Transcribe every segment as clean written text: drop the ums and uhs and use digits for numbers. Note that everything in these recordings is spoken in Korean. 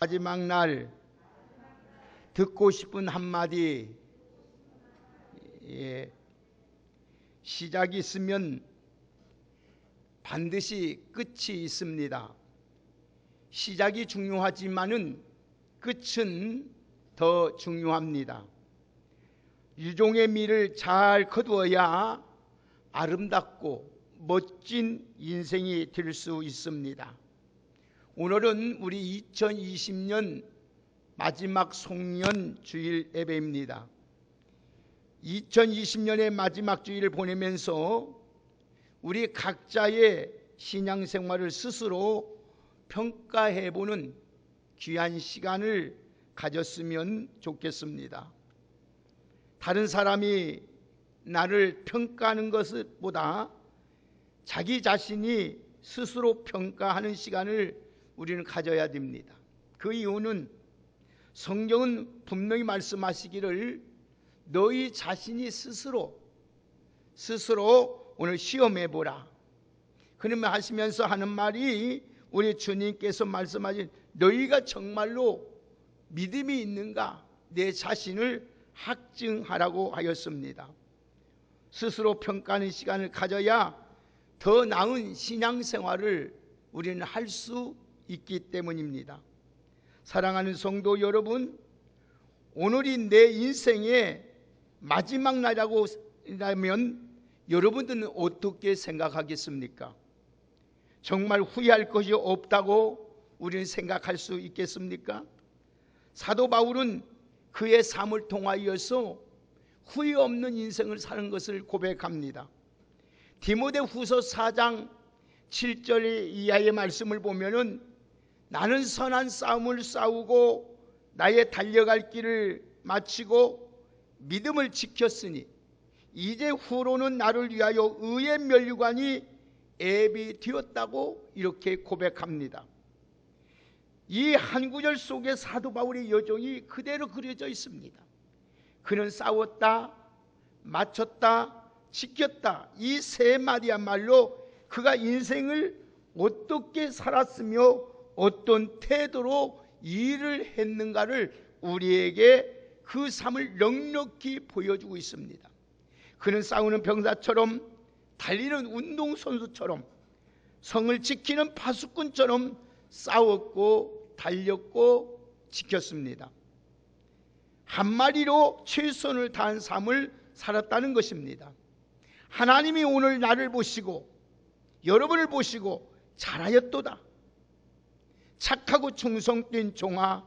마지막 날 듣고 싶은 한마디. 시작이 있으면 반드시 끝이 있습니다. 시작이 중요하지만은 끝은 더 중요합니다. 유종의 미를 잘 거두어야 아름답고 멋진 인생이 될 수 있습니다. 오늘은 우리 2020년 마지막 송년 주일 예배입니다. 2020년의 마지막 주일을 보내면서 우리 각자의 신앙생활을 스스로 평가해보는 귀한 시간을 가졌으면 좋겠습니다. 다른 사람이 나를 평가하는 것보다 자기 자신이 스스로 평가하는 시간을 우리는 가져야 됩니다. 그 이유는 성경은 분명히 말씀하시기를 너희 자신이 스스로 오늘 시험해보라. 그러면 하시면서 하는 말이 우리 주님께서 말씀하신 너희가 정말로 믿음이 있는가 내 자신을 학증하라고 하였습니다. 스스로 평가하는 시간을 가져야 더 나은 신앙생활을 우리는 할 수 있기 때문입니다. 사랑하는 성도 여러분, 오늘이 내 인생의 마지막 날이라고 하면 여러분들은 어떻게 생각하겠습니까? 정말 후회할 것이 없다고 우리는 생각할 수 있겠습니까? 사도 바울은 그의 삶을 통하여서 후회 없는 인생을 사는 것을 고백합니다. 디모데후서 4장 7절 이하의 말씀을 보면은 나는 선한 싸움을 싸우고 나의 달려갈 길을 마치고 믿음을 지켰으니 이제 후로는 나를 위하여 의의 면류관이 예비되었다고 이렇게 고백합니다. 이 한 구절 속에 사도 바울의 여정이 그대로 그려져 있습니다. 그는 싸웠다, 마쳤다, 지켰다. 이 세 마디야말로 그가 인생을 어떻게 살았으며 어떤 태도로 일을 했는가를 우리에게 그 삶을 넉넉히 보여주고 있습니다. 그는 싸우는 병사처럼, 달리는 운동선수처럼, 성을 지키는 파수꾼처럼 싸웠고 달렸고 지켰습니다. 한마디로 최선을 다한 삶을 살았다는 것입니다. 하나님이 오늘 나를 보시고 여러분을 보시고 잘하였도다. 착하고 충성된 종아,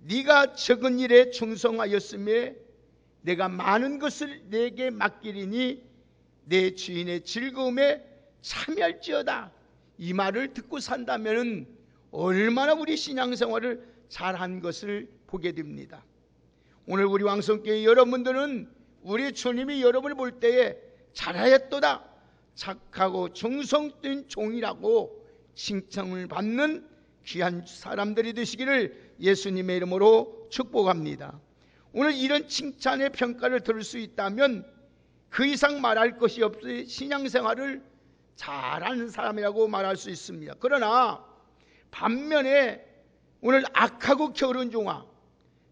네가 적은 일에 충성하였음에 내가 많은 것을 내게 맡기리니 내 주인의 즐거움에 참여할지어다. 이 말을 듣고 산다면 얼마나 우리 신앙생활을 잘한 것을 보게 됩니다. 오늘 우리 왕성교회 여러분들은 우리 주님이 여러분을 볼 때에 잘하였도다, 착하고 충성된 종이라고 칭찬을 받는 귀한 사람들이 되시기를 예수님의 이름으로 축복합니다. 오늘 이런 칭찬의 평가를 들을 수 있다면 그 이상 말할 것이 없이 신앙생활을 잘하는 사람이라고 말할 수 있습니다. 그러나 반면에 오늘 악하고 게으른 종아,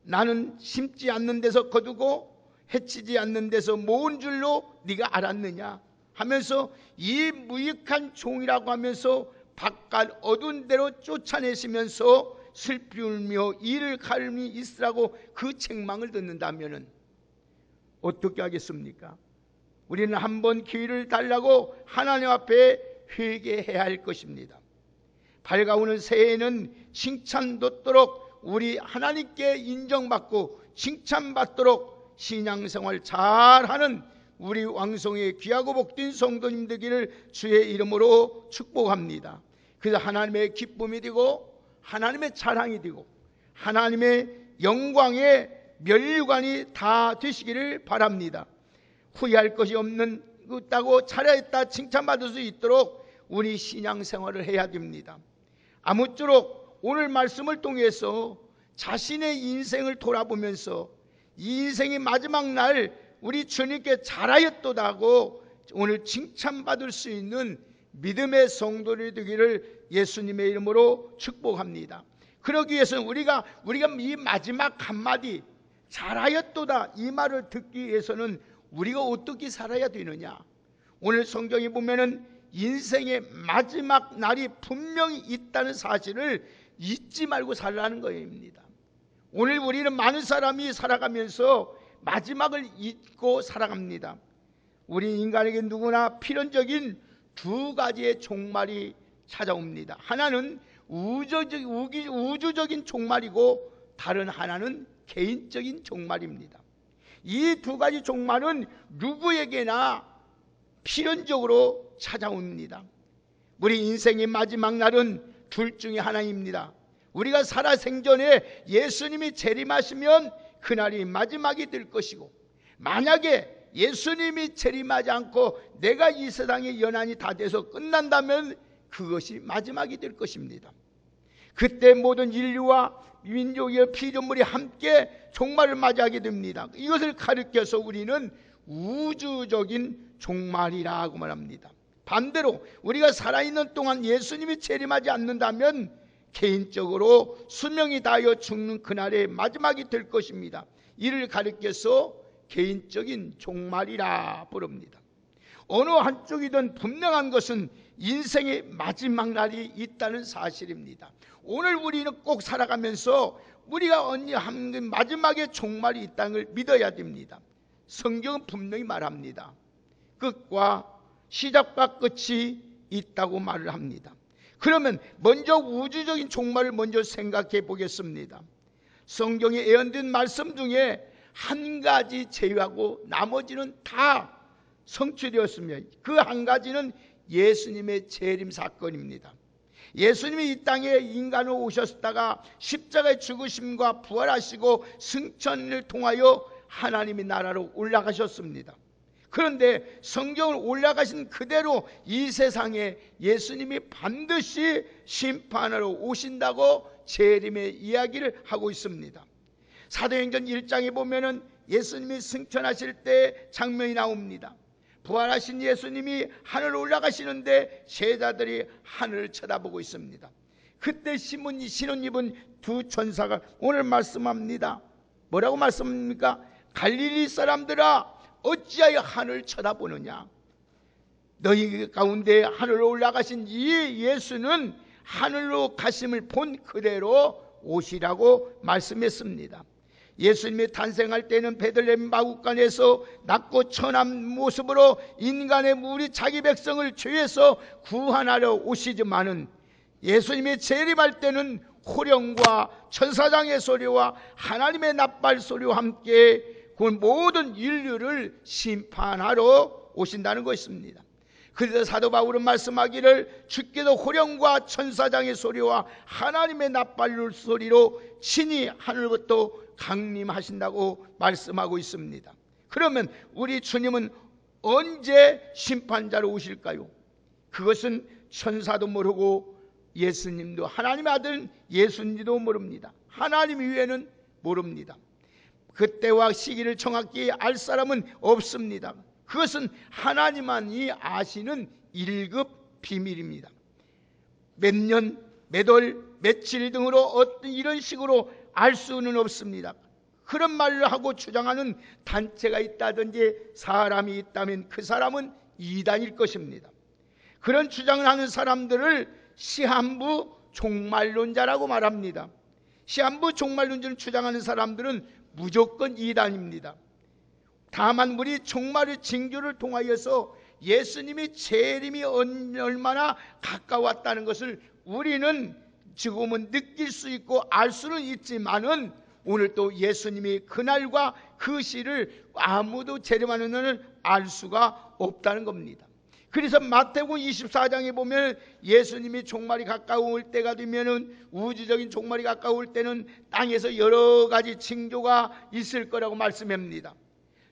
나는 심지 않는 데서 거두고 해치지 않는 데서 모은 줄로 네가 알았느냐 하면서 이 무익한 종이라고 하면서 바깥 어두운 데로 쫓아내시면서 슬피 울며 이를 갈미 있으라고 그 책망을 듣는다면 어떻게 하겠습니까? 우리는 한번 기회를 달라고 하나님 앞에 회개해야 할 것입니다. 밝아오는 새해에는 칭찬받도록 우리 하나님께 인정받고 칭찬받도록 신앙생활 잘하는 우리 왕성의 귀하고 복된 성도님 되기를 주의 이름으로 축복합니다. 그래서 하나님의 기쁨이 되고 하나님의 자랑이 되고 하나님의 영광의 면류관이 다 되시기를 바랍니다. 후회할 것이 없다고 잘했다 칭찬받을 수 있도록 우리 신앙생활을 해야 됩니다. 아무쪼록 오늘 말씀을 통해서 자신의 인생을 돌아보면서 이 인생의 마지막 날 우리 주님께 잘하였도다 하고 오늘 칭찬받을 수 있는 믿음의 성도들이 되기를 예수님의 이름으로 축복합니다. 그러기 위해서는 우리가 이 마지막 한마디 잘하였도다 이 말을 듣기 위해서는 우리가 어떻게 살아야 되느냐. 오늘 성경에 보면은 인생의 마지막 날이 분명히 있다는 사실을 잊지 말고 살라는 거입니다. 오늘 우리는 많은 사람이 살아가면서 마지막을 잊고 살아갑니다. 우리 인간에게 누구나 필연적인 두 가지의 종말이 찾아옵니다. 하나는 우주적인 종말이고 다른 하나는 개인적인 종말입니다. 이 두 가지 종말은 누구에게나 필연적으로 찾아옵니다. 우리 인생의 마지막 날은 둘 중에 하나입니다. 우리가 살아생전에 예수님이 재림하시면 그날이 마지막이 될 것이고, 만약에 예수님이 재림하지 않고 내가 이 세상의 연한이 다 돼서 끝난다면 그것이 마지막이 될 것입니다. 그때 모든 인류와 민족의 피조물이 함께 종말을 맞이하게 됩니다. 이것을 가르쳐서 우리는 우주적인 종말이라고 말합니다. 반대로 우리가 살아있는 동안 예수님이 재림하지 않는다면 개인적으로 수명이 다하여 죽는 그날의 마지막이 될 것입니다. 이를 가르쳐서 개인적인 종말이라 부릅니다. 어느 한쪽이든 분명한 것은 인생의 마지막 날이 있다는 사실입니다. 오늘 우리는 꼭 살아가면서 우리가 언제 한 마지막에 종말이 있다는 걸 믿어야 됩니다. 성경은 분명히 말합니다. 끝과 시작과 끝이 있다고 말을 합니다. 그러면 먼저 우주적인 종말을 먼저 생각해 보겠습니다. 성경에 예언된 말씀 중에 한 가지 제외하고 나머지는 다 성취되었으며 그 한 가지는 예수님의 재림 사건입니다. 예수님이 이 땅에 인간으로 오셨다가 십자가의 죽으심과 부활하시고 승천을 통하여 하나님의 나라로 올라가셨습니다. 그런데 성경을 올라가신 그대로 이 세상에 예수님이 반드시 심판하러 오신다고 재림의 이야기를 하고 있습니다. 사도행전 1장에 보면은 예수님이 승천하실 때 장면이 나옵니다. 부활하신 예수님이 하늘로 올라가시는데 제자들이 하늘을 쳐다보고 있습니다. 그때 신혼 입은 두 천사가 오늘 말씀합니다. 뭐라고 말씀합니까? 갈릴리 사람들아 어찌하여 하늘을 쳐다보느냐. 너희 가운데 하늘로 올라가신 이 예수는 하늘로 가심을 본 그대로 오시라고 말씀했습니다. 예수님이 탄생할 때는 베들레헴 마구간에서 낮고 천한 모습으로 인간의 무리 자기 백성을 죄에서 구원하러 오시지만은 예수님이 재림할 때는 호령과 천사장의 소리와 하나님의 나팔 소리와 함께 그 모든 인류를 심판하러 오신다는 것입니다. 그래서 사도 바울은 말씀하기를 주께서 호령과 천사장의 소리와 하나님의 나팔 소리로 친히 하늘부터 강림하신다고 말씀하고 있습니다. 그러면 우리 주님은 언제 심판자로 오실까요? 그것은 천사도 모르고 예수님도 하나님의 아들 예수님도 모릅니다. 하나님 이외에는 모릅니다. 그때와 시기를 정확히 알 사람은 없습니다. 그것은 하나님만이 아시는 1급 비밀입니다. 몇 년, 몇 월, 며칠 등으로 어떤 이런 식으로 알 수는 없습니다. 그런 말을 하고 주장하는 단체가 있다든지 사람이 있다면 그 사람은 이단일 것입니다. 그런 주장을 하는 사람들을 시한부 종말론자라고 말합니다. 시한부 종말론자를 주장하는 사람들은 무조건 이단입니다. 다만 우리 종말의 징조를 통하여서 예수님이 재림이 얼마나 가까웠다는 것을 우리는 지금은 느낄 수 있고 알 수는 있지만은 오늘 또 예수님이 그날과 그 시를 아무도 재림하는 날을 알 수가 없다는 겁니다. 그래서 마태복음 24장에 보면 예수님이 종말이 가까울 때가 되면은 우주적인 종말이 가까울 때는 땅에서 여러 가지 징조가 있을 거라고 말씀합니다.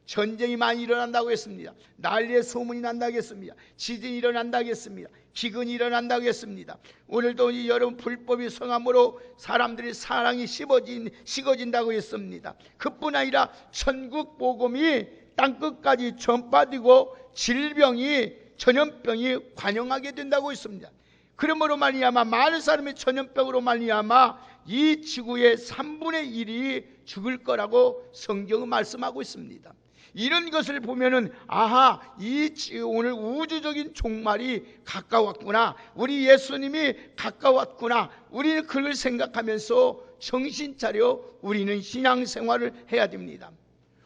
전쟁이 많이 일어난다고 했습니다. 난리의 소문이 난다고 했습니다. 지진이 일어난다고 했습니다. 기근이 일어난다고 했습니다. 오늘도 이 여러분 불법이 성함으로 사람들이 사랑이 식어진다고 했습니다. 그뿐 아니라 천국 복음이 땅끝까지 전파되고 질병이 전염병이 관영하게 된다고 했습니다. 그러므로 말미암아 많은 사람이 전염병으로 말미암아 이 지구의 3분의 1이 죽을 거라고 성경은 말씀하고 있습니다. 이런 것을 보면은 오늘 우주적인 종말이 가까웠구나, 우리 예수님이 가까웠구나, 우리는 그걸 생각하면서 정신 차려 우리는 신앙생활을 해야 됩니다.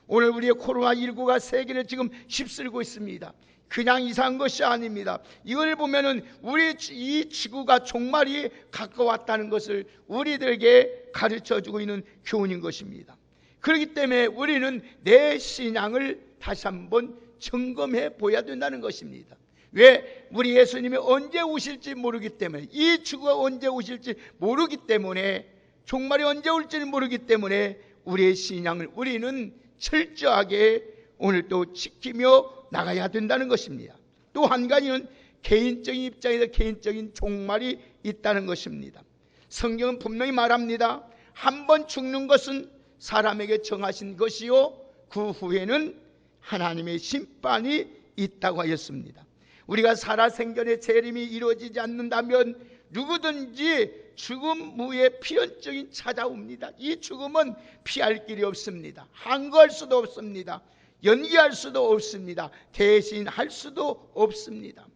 오늘 우리의 코로나19가 세계를 지금 휩쓸고 있습니다. 그냥 이상한 것이 아닙니다. 이걸 보면은 우리 이 지구가 종말이 가까웠다는 것을 우리들에게 가르쳐주고 있는 교훈인 것입니다. 그렇기 때문에 우리는 내 신앙을 다시 한번 점검해 보아야 된다는 것입니다. 왜? 우리 예수님이 언제 오실지 모르기 때문에, 이 지구가 언제 오실지 모르기 때문에, 종말이 언제 올지는 모르기 때문에 우리의 신앙을 우리는 철저하게 오늘도 지키며 나가야 된다는 것입니다. 또 한 가지는 개인적인 입장에서 개인적인 종말이 있다는 것입니다. 성경은 분명히 말합니다. 한 번 죽는 것은 사람에게 정하신 것이요, 그 후에는 하나님의 심판이 있다고 하였습니다. 우리가 살아생전에 재림이 이루어지지 않는다면 누구든지 죽음 후에 필연적인 찾아옵니다. 이 죽음은 피할 길이 없습니다. 항거할 수도 없습니다. 연기할 수도 없습니다. 대신할 수도 없습니다.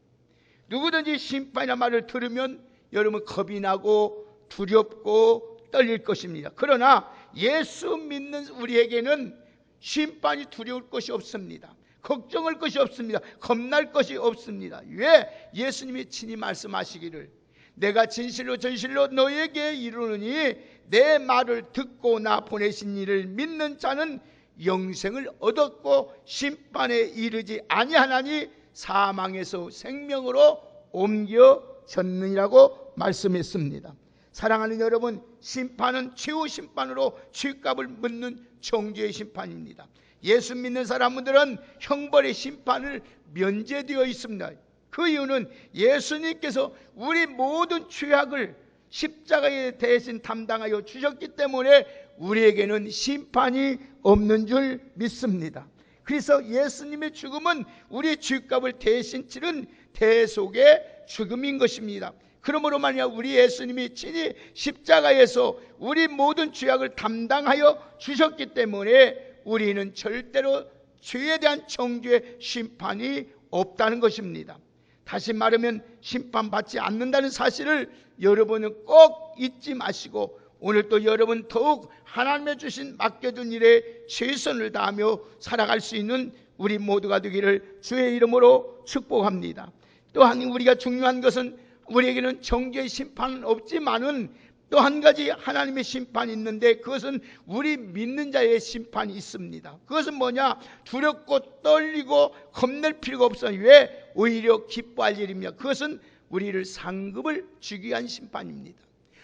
누구든지 심판이라는 말을 들으면 여러분 겁이 나고 두렵고 떨릴 것입니다. 그러나 예수 믿는 우리에게는 심판이 두려울 것이 없습니다. 걱정할 것이 없습니다. 겁날 것이 없습니다. 왜? 예수님이 친히 말씀하시기를 내가 진실로 진실로 너에게 이르노니 내 말을 듣고 나 보내신 이를 믿는 자는 영생을 얻었고 심판에 이르지 아니하나니 사망에서 생명으로 옮겨졌느니라고 말씀했습니다. 사랑하는 여러분, 심판은 최후 심판으로 죄값을 묻는 정죄의 심판입니다. 예수 믿는 사람들은 형벌의 심판을 면제되어 있습니다. 그 이유는 예수님께서 우리 모든 죄악을 십자가에 대신 담당하여 주셨기 때문에 우리에게는 심판이 없는 줄 믿습니다. 그래서 예수님의 죽음은 우리의 죄값을 대신 치른 대속의 죽음인 것입니다. 그러므로 말이야 우리 예수님이 친히 십자가에서 우리 모든 죄악을 담당하여 주셨기 때문에 우리는 절대로 죄에 대한 정죄의 심판이 없다는 것입니다. 다시 말하면 심판받지 않는다는 사실을 여러분은 꼭 잊지 마시고 오늘 또 여러분 더욱 하나님의 주신 맡겨둔 일에 최선을 다하며 살아갈 수 있는 우리 모두가 되기를 주의 이름으로 축복합니다. 또한 우리가 중요한 것은 우리에게는 정죄의 심판은 없지만은 또 한 가지 하나님의 심판이 있는데 그것은 우리 믿는 자의 심판이 있습니다. 그것은 뭐냐? 두렵고 떨리고 겁낼 필요가 없어요. 왜? 오히려 기뻐할 일입니다. 그것은 우리를 상급을 주기 위한 심판입니다.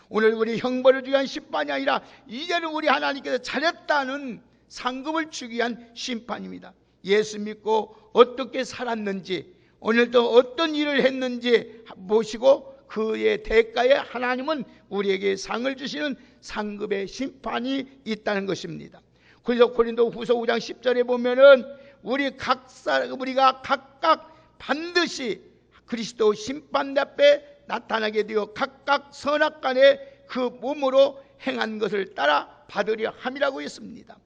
오늘 우리 형벌을 주기 위한 심판이 아니라 이제는 우리 하나님께서 잘했다는 상급을 주기 위한 심판입니다. 예수 믿고 어떻게 살았는지 오늘도 어떤 일을 했는지 보시고 그의 대가에 하나님은 우리에게 상을 주시는 상급의 심판이 있다는 것입니다. 그래서 고린도 후서 5장 10절에 보면은 우리가 각각 반드시 그리스도 심판 앞에 나타나게 되어 각각 선악간에 그 몸으로 행한 것을 따라 받으려 함이라고 했습니다.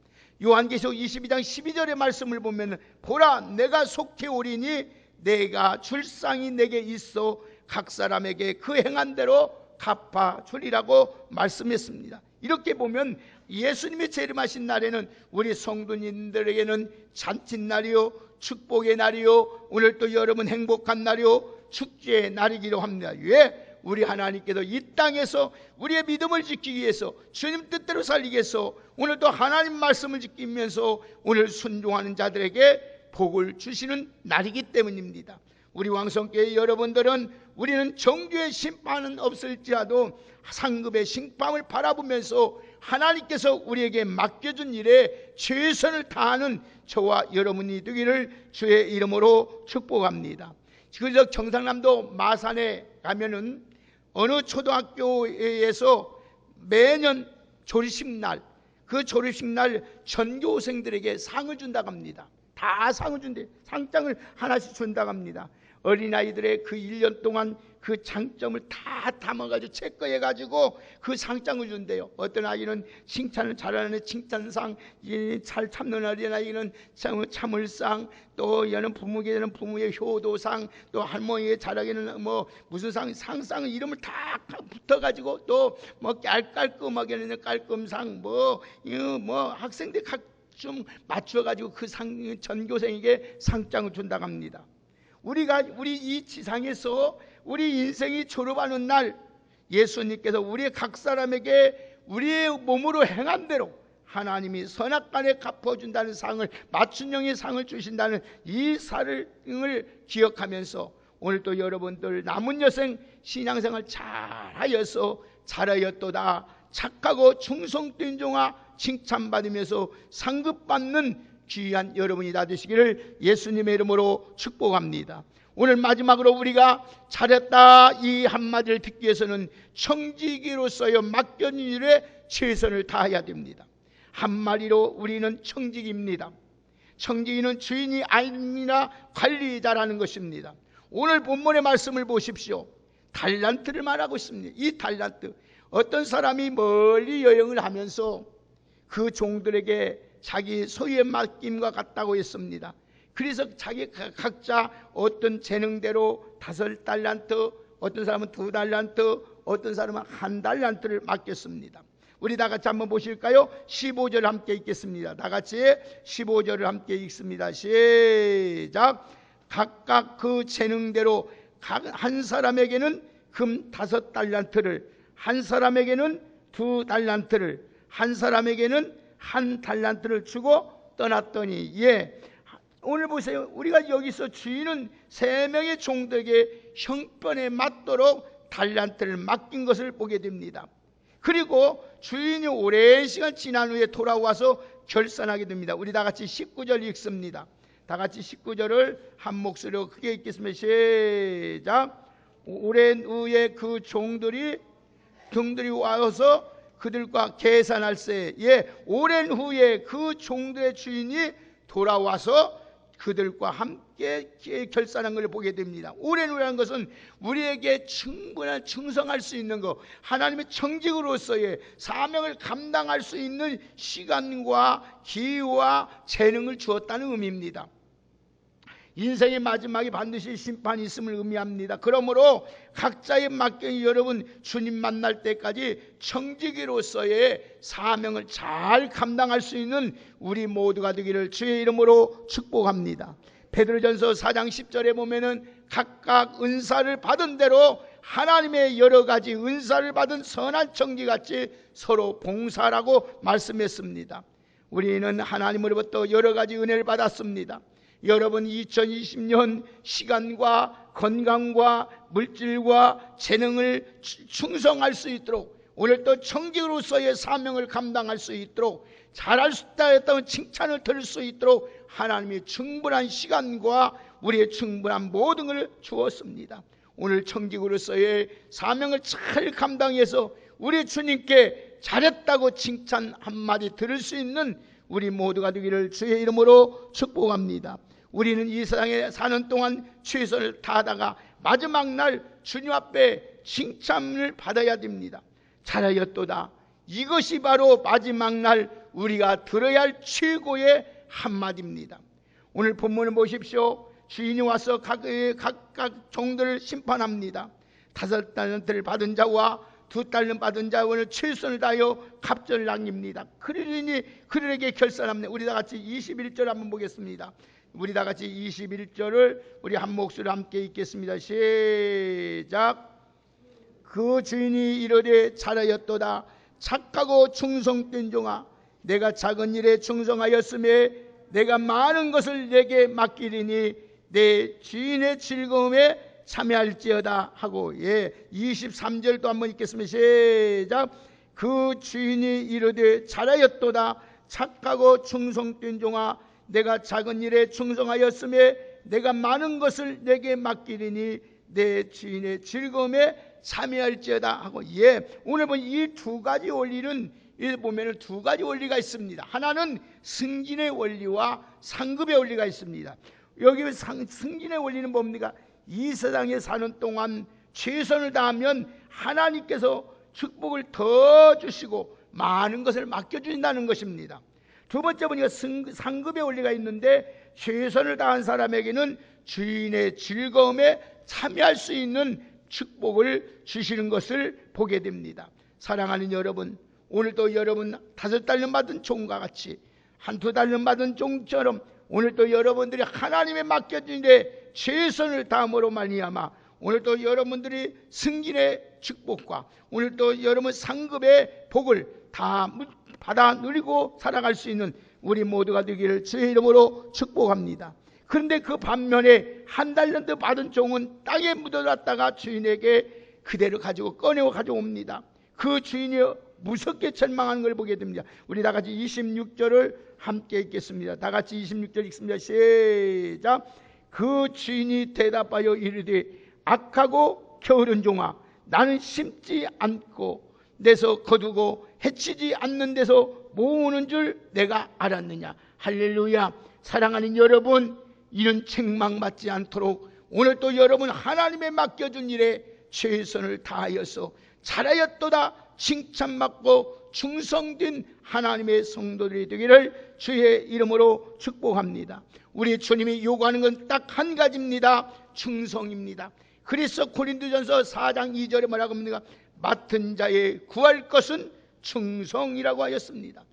요한계시록 22장 12절의 말씀을 보면 보라 내가 속히 오리니 내가 줄상이 내게 있어 각 사람에게 그 행한 대로 갚아주리라고 말씀했습니다. 이렇게 보면 예수님이 재림하신 날에는 우리 성도님들에게는 잔칫날이요 축복의 날이요 오늘 또 여러분 행복한 날이요 축제의 날이기도 합니다. 왜? 우리 하나님께서 이 땅에서 우리의 믿음을 지키기 위해서 주님 뜻대로 살기 위해서 오늘 또 하나님 말씀을 지키면서 오늘 순종하는 자들에게 복을 주시는 날이기 때문입니다. 우리 왕성교회 여러분들은 우리는 정죄의 심판은 없을지라도 상급의 심판을 바라보면서 하나님께서 우리에게 맡겨준 일에 최선을 다하는 저와 여러분이 되기를 주의 이름으로 축복합니다. 그래서 경상남도 마산에 가면은 어느 초등학교에서 매년 졸업식날 그 졸업식날 전교생들에게 상을 준다고 합니다. 다 상을 준대. 상장을 하나씩 준다고 합니다. 어린아이들의 그 1년 동안 그 장점을 다 담아가지고 체크해가지고 그 상장을 준대요. 어떤 아이는 칭찬을 잘하는 애 칭찬상, 잘 참는 어린아이는 참을상, 또 여는 부모에게는 부모의 효도상, 또 할머니의 자락에는 뭐 무슨 상상 이름을 다 붙어가지고 또 뭐 깔끔하게는 깔끔상, 뭐 학생들 좀 맞춰가지고 그 전교생에게 상장을 준다고 합니다. 우리 이 지상에서 우리 인생이 졸업하는 날 예수님께서 우리 각 사람에게 우리의 몸으로 행한 대로 하나님이 선악간에 갚아준다는 상을, 맞춤형의 상을 주신다는 이 사랑을 기억하면서 오늘 또 여러분들 남은 여생 신앙생활 잘하였도다 착하고 충성된 종아 칭찬받으면서 상급받는 귀한 여러분이 다 되시기를 예수님의 이름으로 축복합니다. 오늘 마지막으로 우리가 잘했다 이 한마디를 듣기 위해서는 청지기로서의 맡겨진 일에 최선을 다해야 됩니다. 한마디로 우리는 청지기입니다. 청지기는 주인이 아닙니다. 관리자라는 것입니다. 오늘 본문의 말씀을 보십시오. 달란트를 말하고 있습니다. 이 달란트, 어떤 사람이 멀리 여행을 하면서 그 종들에게 자기 소유의 맡김과 같다고 했습니다. 그래서 자기 각자 어떤 재능대로 5달란트, 어떤 사람은 2달란트, 어떤 사람은 1달란트를 맡겼습니다. 우리 다 같이 한번 보실까요? 15절 함께 읽겠습니다. 다 같이 15절을 함께 읽습니다. 시작. 각각 그 재능대로 한 사람에게는 금 5달란트를, 한 사람에게는 2달란트를, 한 사람에게는 1달란트를 주고 떠났더니, 오늘 보세요. 우리가 여기서 주인은 3명의 종들에게 형편에 맞도록 달란트를 맡긴 것을 보게 됩니다. 그리고 주인이 오랜 시간 지난 후에 돌아와서 결산하게 됩니다. 우리 다 같이 19절 읽습니다. 다 같이 19절을 한 목소리로 크게 읽겠습니다. 시작. 오랜 후에 그 종들이 와서 그들과 계산할세. 오랜 후에 그 종들의 주인이 돌아와서 그들과 함께 결산한 것을 보게 됩니다. 오랜 후라는 것은 우리에게 충분한 충성할 수 있는 것, 하나님의 청직으로서의 사명을 감당할 수 있는 시간과 기회와 재능을 주었다는 의미입니다. 인생의 마지막에 반드시 심판이 있음을 의미합니다. 그러므로 각자의 맡긴 여러분 주님 만날 때까지 청지기로서의 사명을 잘 감당할 수 있는 우리 모두가 되기를 주의 이름으로 축복합니다. 베드로전서 4장 10절에 보면은 각각 은사를 받은 대로 하나님의 여러 가지 은사를 받은 선한 청지같이 서로 봉사라고 말씀했습니다. 우리는 하나님으로부터 여러 가지 은혜를 받았습니다. 여러분 2020년 시간과 건강과 물질과 재능을 충성할 수 있도록, 오늘 또 청지로서의 사명을 감당할 수 있도록, 잘할 수 있다 했다면 칭찬을 들을 수 있도록 하나님이 충분한 시간과 우리의 충분한 모든 것을 주었습니다. 오늘 청지로서의 사명을 잘 감당해서 우리 주님께 잘했다고 칭찬 한마디 들을 수 있는 우리 모두가 되기를 주의 이름으로 축복합니다. 우리는 이 세상에 사는 동안 최선을 다하다가 마지막 날 주님 앞에 칭찬을 받아야 됩니다. 잘하였도다. 이것이 바로 마지막 날 우리가 들어야 할 최고의 한마디입니다. 오늘 본문을 보십시오. 주인이 와서 각각 종들을 심판합니다. 5달란트를 받은 자와 2달란트 받은 자와는 최선을 다하여 갑절을 남깁니다. 그러니 그들에게 결산합니다. 우리 다 같이 21절 한번 보겠습니다. 우리 다 같이 21절을 우리 한 목소리로 함께 읽겠습니다. 시작. 그 주인이 이르되 잘하였도다. 착하고 충성된 종아, 내가 작은 일에 충성하였음에 내가 많은 것을 내게 맡기리니 내 주인의 즐거움에 참여할지어다 하고, 23절도 한번 읽겠습니다. 시작. 그 주인이 이르되 잘하였도다. 착하고 충성된 종아, 내가 작은 일에 충성하였음에 내가 많은 것을 내게 맡기리니 내 주인의 즐거움에 참여할지어다 하고, 오늘 보면 이 2가지 원리는 보면은 2가지 원리가 있습니다. 하나는 승진의 원리와 상급의 원리가 있습니다. 여기 승진의 원리는 뭡니까? 이 세상에 사는 동안 최선을 다하면 하나님께서 축복을 더 주시고 많은 것을 맡겨주신다는 것입니다. 두 번째 보니까 상급의 원리가 있는데, 최선을 다한 사람에게는 주인의 즐거움에 참여할 수 있는 축복을 주시는 것을 보게 됩니다. 사랑하는 여러분, 오늘도 여러분 5달러 받은 종과 같이, 1-2달러 받은 종처럼 오늘도 여러분들이 하나님의 맡겨진 일에 최선을 다함으로 말미암아 오늘도 여러분들이 승진의 축복과 오늘도 여러분 상급의 복을 다 받아 누리고 살아갈 수 있는 우리 모두가 되기를 주의 이름으로 축복합니다. 그런데 그 반면에 1달란트 받은 종은 땅에 묻어놨다가 주인에게 그대로 가지고 꺼내어 가져옵니다. 그 주인이 무섭게 절망하는 걸 보게 됩니다. 우리 다 같이 26절을 함께 읽겠습니다. 다 같이 26절 읽습니다. 시작. 그 주인이 대답하여 이르되 악하고 게으른 종아, 나는 심지 않고 내서 거두고 해치지 않는 데서 모으는 줄 내가 알았느냐. 할렐루야. 사랑하는 여러분, 이런 책망받지 않도록 오늘 또 여러분 하나님의 맡겨준 일에 최선을 다하여서 잘하였도다 칭찬받고 충성된 하나님의 성도들이 되기를 주의 이름으로 축복합니다. 우리 주님이 요구하는 건 딱 한 가지입니다. 충성입니다. 그래서 고린도전서 4장 2절에 뭐라고 합니까? 맡은 자의 구할 것은 충성이라고 하였습니다.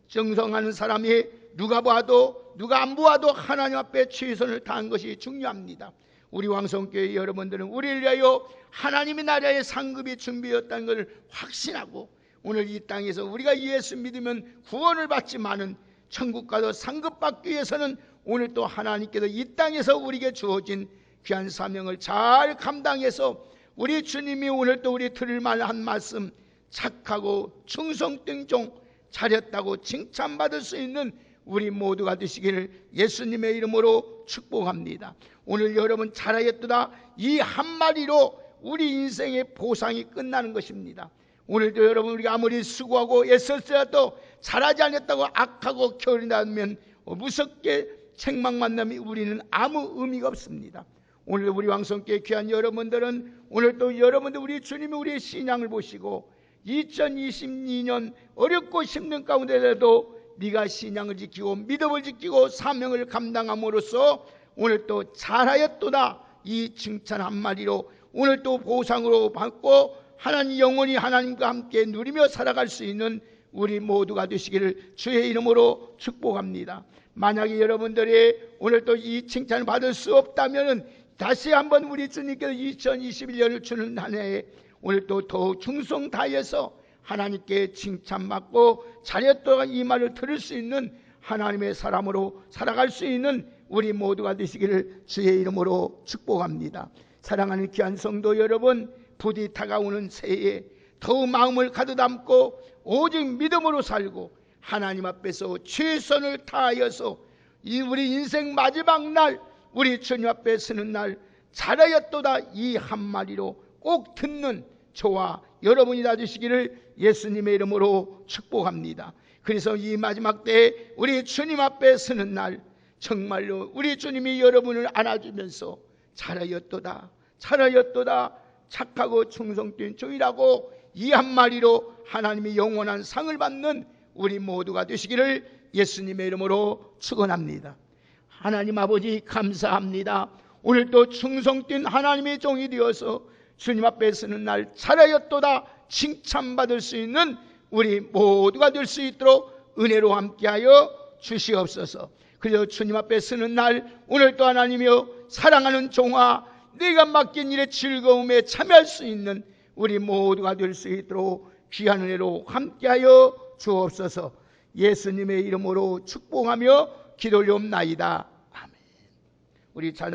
충성하는 사람이 누가 봐도 누가 안 보아도 하나님 앞에 최선을 다한 것이 중요합니다. 우리 왕성교회 여러분들은 우리를 위하여 하나님의 나라의 상급이 준비되었다는 것을 확신하고 오늘 이 땅에서 우리가 예수 믿으면 구원을 받지만은 천국 가서 상급받기 위해서는 오늘 또 하나님께서 이 땅에서 우리에게 주어진 귀한 사명을 잘 감당해서 우리 주님이 오늘 또 우리 들을 만한 말씀, 착하고 충성된 종, 잘했다고 칭찬받을 수 있는 우리 모두가 되시기를 예수님의 이름으로 축복합니다. 오늘 여러분 잘하였도다 이 한마디로 우리 인생의 보상이 끝나는 것입니다. 오늘도 여러분 우리가 아무리 수고하고 애썼어도 잘하지 않았다고 악하고 게으르다면 무섭게 책망 만나면 우리는 아무 의미가 없습니다. 오늘 우리 왕성교회 귀한 여러분들은 오늘 또 여러분들 우리 주님이 우리의 신앙을 보시고 2022년 어렵고 힘든 가운데라도 네가 신앙을 지키고 믿음을 지키고 사명을 감당함으로써 오늘 또 잘하였도다 이 칭찬 한마디로 오늘 또 보상으로 받고 하나님 영원히 하나님과 함께 누리며 살아갈 수 있는 우리 모두가 되시기를 주의 이름으로 축복합니다. 만약에 여러분들이 오늘 또 이 칭찬을 받을 수 없다면 다시 한번 우리 주님께서 2021년을 주는 한 해에 오늘 또 더욱 충성 다해서 하나님께 칭찬받고 잘했다 이 말을 들을 수 있는 하나님의 사람으로 살아갈 수 있는 우리 모두가 되시기를 주의 이름으로 축복합니다. 사랑하는 귀한 성도 여러분, 부디 다가오는 새해에 더욱 마음을 가득 담고 오직 믿음으로 살고 하나님 앞에서 최선을 다하여서 이 우리 인생 마지막 날 우리 주님 앞에 서는 날 잘하였도다 이 한마디로 꼭 듣는 저와 여러분이 다 되시기를 예수님의 이름으로 축복합니다. 그래서 이 마지막 때에 우리 주님 앞에 서는 날 정말로 우리 주님이 여러분을 안아주면서 잘하였도다 잘하였도다 착하고 충성된 종이라고 이 한마디로 하나님이 영원한 상을 받는 우리 모두가 되시기를 예수님의 이름으로 축원합니다. 하나님 아버지 감사합니다. 오늘도 충성된 하나님의 종이 되어서 주님 앞에 서는 날 잘하였도다 칭찬받을 수 있는 우리 모두가 될 수 있도록 은혜로 함께하여 주시옵소서. 그래서 주님 앞에 서는 날 오늘도 하나님이여 사랑하는 종아 네가 맡긴 일의 즐거움에 참여할 수 있는 우리 모두가 될 수 있도록 귀한 은혜로 함께하여 주옵소서. 예수님의 이름으로 축복하며 기도 올리옵나이다. 아멘. 우리 잘